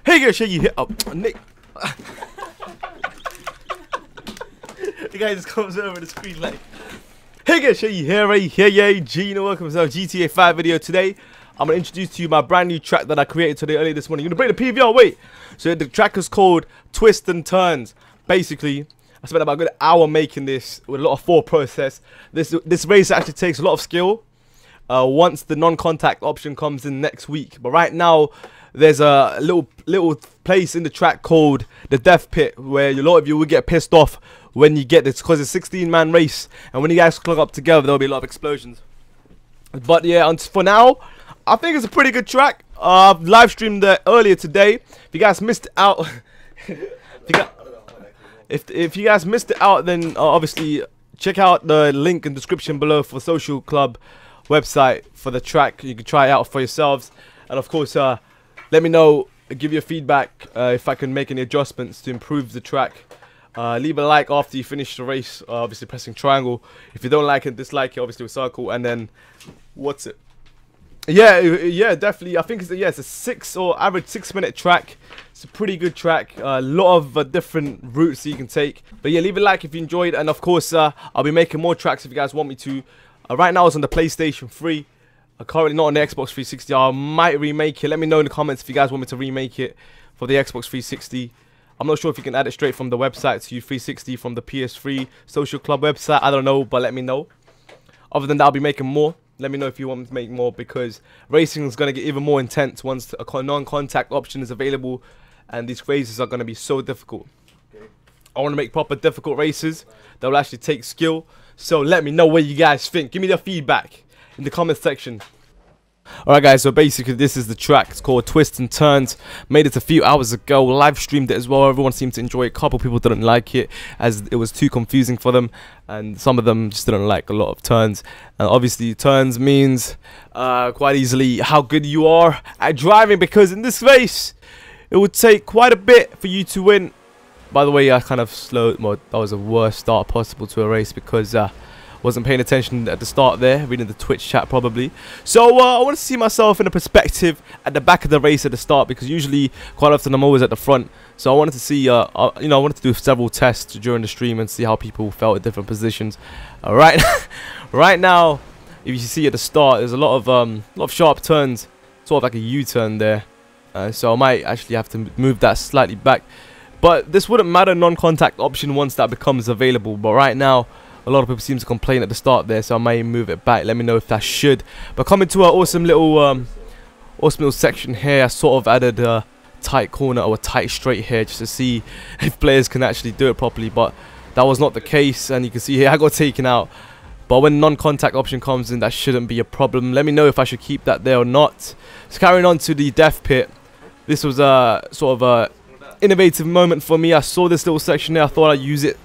Hey guys, show you hit up Nick. The guy just comes over the screen like, hey guys, show you here, right here, yeah, Gino. Welcome to our GTA 5 video. Today, I'm gonna introduce to you my brand new track that I created today early this morning. You're gonna bring the PVR. Wait, so the track is called Twists and Turns. Basically, I spent about a good hour making this with a lot of thought process. This race actually takes a lot of skill. Once the non-contact option comes in next week, but right now there's a little place in the track called the Death Pit where a lot of you will get pissed off when you get this, because it's a 16-man race, and when you guys clog up together there'll be a lot of explosions. But yeah, for now I think it's a pretty good track. I've live streamed it earlier today. If you guys missed it out if you guys missed it out, then obviously check out the link in the description below for Social Club website for the track. You can try it out for yourselves, and of course let me know, give your feedback if I can make any adjustments to improve the track. Leave a like after you finish the race, obviously pressing triangle. If you don't like it, dislike it, obviously with circle, and then what's it, yeah, definitely. I think it's a average 6-minute track. It's a pretty good track. A lot of different routes you can take. But yeah, leave a like if you enjoyed, and of course I'll be making more tracks if you guys want me to. Right now it's on the PlayStation 3. Currently not on the Xbox 360. I might remake it. Let me know in the comments if you guys want me to remake it for the Xbox 360. I'm not sure if you can add it straight from the website to 360 from the PS3 Social Club website. I don't know, but let me know. Other than that, I'll be making more. Let me know if you want me to make more, because racing is going to get even more intense once a non-contact option is available, and these races are going to be so difficult. I want to make proper difficult races that will actually take skill. So let me know what you guys think. Give me the feedback in the comment section. Alright guys, so basically this is the track. It's called Twists and Turns. Made it a few hours ago, live streamed it as well. Everyone seemed to enjoy it. A couple people didn't like it as it was too confusing for them, and some of them just didn't like a lot of turns. And obviously turns means quite easily how good you are at driving, because in this race it would take quite a bit for you to win. By the way, I kind of slowed, well, that was the worst start possible to a race, because wasn't paying attention at the start there, reading the Twitch chat probably. So I want to see myself in a perspective at the back of the race at the start, because usually quite often I'm always at the front. So I wanted to see, I wanted to do several tests during the stream and see how people felt at different positions. Right now, if you see at the start, there's a lot of sharp turns, sort of like a U-turn there. So I might actually have to move that slightly back. But this wouldn't matter, non-contact option, once that becomes available. But right now, a lot of people seem to complain at the start there, so I may move it back. Let me know if that should. But coming to our awesome little section here, I sort of added a tight corner or a tight straight here just to see if players can actually do it properly. But that was not the case, and you can see here I got taken out. But when non-contact option comes in, that shouldn't be a problem. Let me know if I should keep that there or not. So carrying on to the Death Pit. This was a sort of a innovative moment for me. I saw this little section there, I thought I'd use it.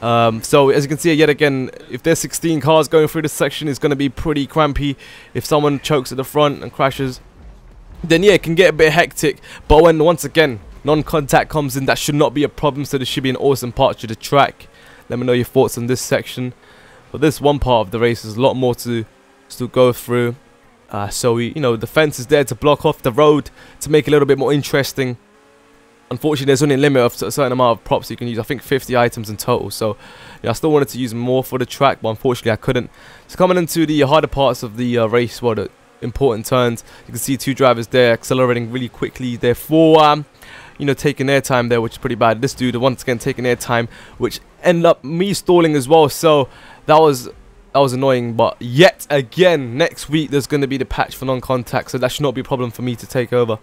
So as you can see yet again, if there's 16 cars going through this section, it's going to be pretty crampy. If someone chokes at the front and crashes, then yeah, it can get a bit hectic. But when once again non-contact comes in, that should not be a problem. So this should be an awesome part to the track. Let me know your thoughts on this section. But this one part of the race is a lot more to still go through. So the fence is there to block off the road to make it a little bit more interesting. Unfortunately, there's only a limit of a certain amount of props you can use. I think 50 items in total. So yeah, I still wanted to use more for the track, but unfortunately I couldn't. So coming into the harder parts of the race, the important turns, you can see two drivers there accelerating really quickly. Therefore, taking their time there, which is pretty bad. This dude once again taking their time, which ended up me stalling as well. So that was annoying. But yet again, next week there's going to be the patch for non-contact, so that should not be a problem for me to take over.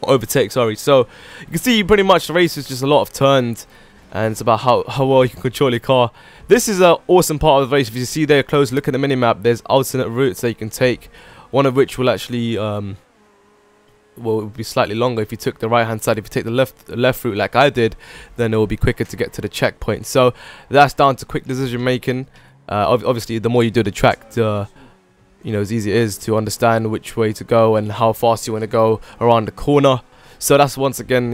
Overtake, sorry. So you can see pretty much the race is just a lot of turns, and it's about how well you can control your car. This is an awesome part of the race. If you see there close, look at the minimap, there's alternate routes that you can take, one of which will actually it would be slightly longer if you took the right hand side. If you take the left route like I did, then it will be quicker to get to the checkpoint. So that's down to quick decision making. Obviously the more you do the track, as easy it is to understand which way to go and how fast you want to go around the corner. So that's once again,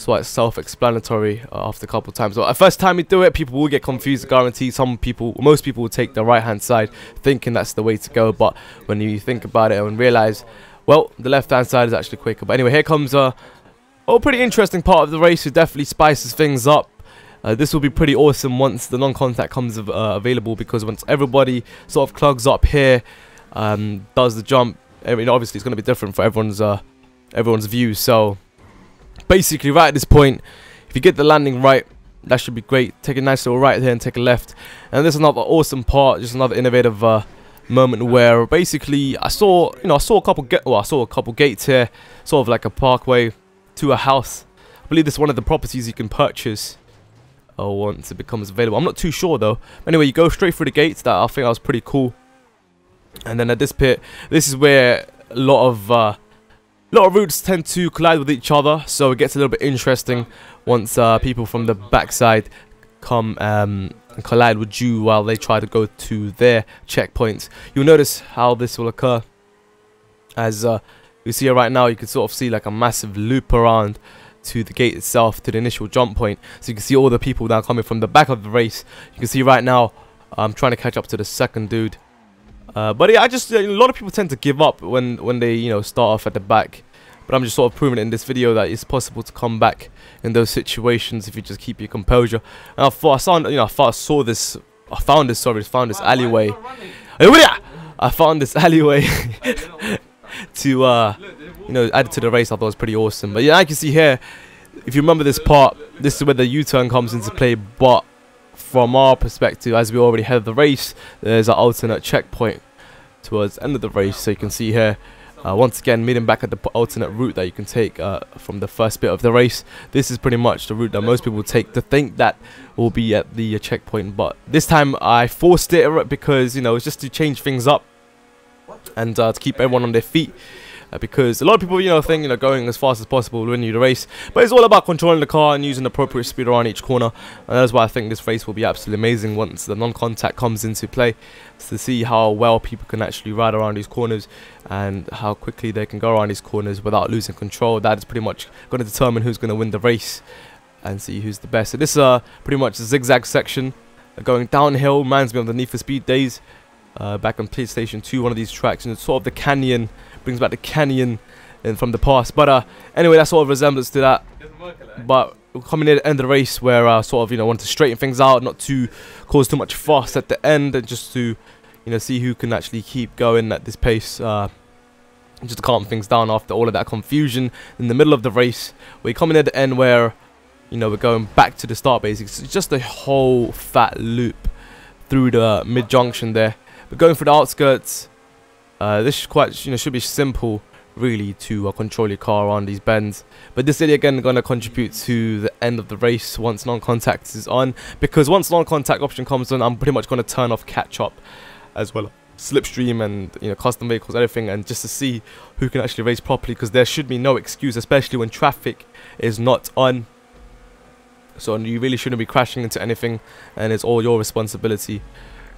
quite self-explanatory after a couple of times. But the first time you do it, people will get confused, I guarantee. Most people will take the right hand side thinking that's the way to go, but when you think about it and realize, well, the left hand side is actually quicker. But anyway, here comes Oh, pretty interesting part of the race. It definitely spices things up. This will be pretty awesome once the non-contact comes available, because once everybody sort of clogs up here, does the jump, I mean, obviously it's going to be different for everyone's view. So basically, right at this point, if you get the landing right, that should be great. Take a nice little right here and take a left. And this is another awesome part, just another innovative moment where basically I saw a couple gates here, sort of like a parkway to a house. I believe this is one of the properties you can purchase once it becomes available. I'm not too sure though. Anyway, you go straight through the gates. That I think that was pretty cool. And then at this pit, this is where a lot of routes tend to collide with each other, so it gets a little bit interesting once people from the backside come and collide with you while they try to go to their checkpoints. You'll notice how this will occur. As you see here right now, you can sort of see like a massive loop around to the gate itself, to the initial jump point. So you can see all the people now coming from the back of the race. You can see right now I'm trying to catch up to the second dude. But yeah, a lot of people tend to give up when they start off at the back. But I'm just sort of proving it in this video that it's possible to come back in those situations if you just keep your composure. And I found this alleyway. I found this alleyway to add to the race. I thought it was pretty awesome. But yeah, I can see here, if you remember this part, this is where the U-turn comes into play. But from our perspective, as we already had the race, there's an alternate checkpoint towards the end of the race. So you can see here, once again, meeting back at the alternate route that you can take from the first bit of the race. This is pretty much the route that most people take to think that will be at the checkpoint. But this time I forced it because, it's just to change things up and to keep everyone on their feet. Because a lot of people, think, going as fast as possible will win you the race. But it's all about controlling the car and using the appropriate speed around each corner. And that's why I think this race will be absolutely amazing once the non-contact comes into play. To see how well people can actually ride around these corners and how quickly they can go around these corners without losing control. That is pretty much going to determine who's going to win the race and see who's the best. So this is pretty much a zigzag section going downhill. Reminds me of the Need for Speed days. Back on PlayStation 2, one of these tracks, and it's sort of the canyon, brings back the canyon from the past. But anyway, that's sort of resemblance to that. But we're coming near the end of the race where I sort of want to straighten things out, not to cause too much fuss at the end, and just to see who can actually keep going at this pace, just to calm things down after all of that confusion in the middle of the race. We're coming near the end where we're going back to the start basically. It's just a whole fat loop through the mid-junction there. But going through the outskirts, this is quite, should be simple really to control your car around these bends. But this is again going to contribute to the end of the race once non-contact is on, because once non-contact option comes on, I'm pretty much going to turn off catch-up as well, slipstream and custom vehicles, everything, and just to see who can actually race properly, because there should be no excuse, especially when traffic is not on. So you really shouldn't be crashing into anything, and it's all your responsibility.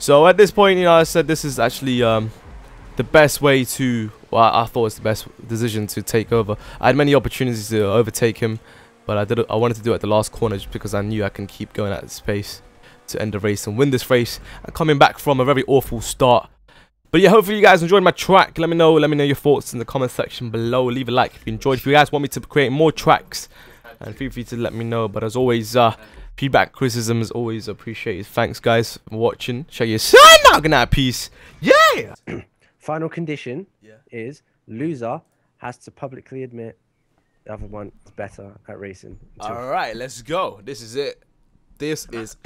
So at this point, I said this is actually the best way to, well, I thought it's the best decision to take over. I had many opportunities to overtake him, but I wanted to do it at the last corner just because I knew I can keep going at this pace to end the race and win this race. And coming back from a very awful start. But yeah, hopefully you guys enjoyed my track. Let me know your thoughts in the comment section below. Leave a like if you enjoyed. If you guys want me to create more tracks, and feel free to let me know. But as always, feedback, criticism is always appreciated. Thanks guys for watching. Show your son now. Good night, peace. Yeah. Final condition is loser has to publicly admit the other one is better at racing. All right, let's go. This is it. This is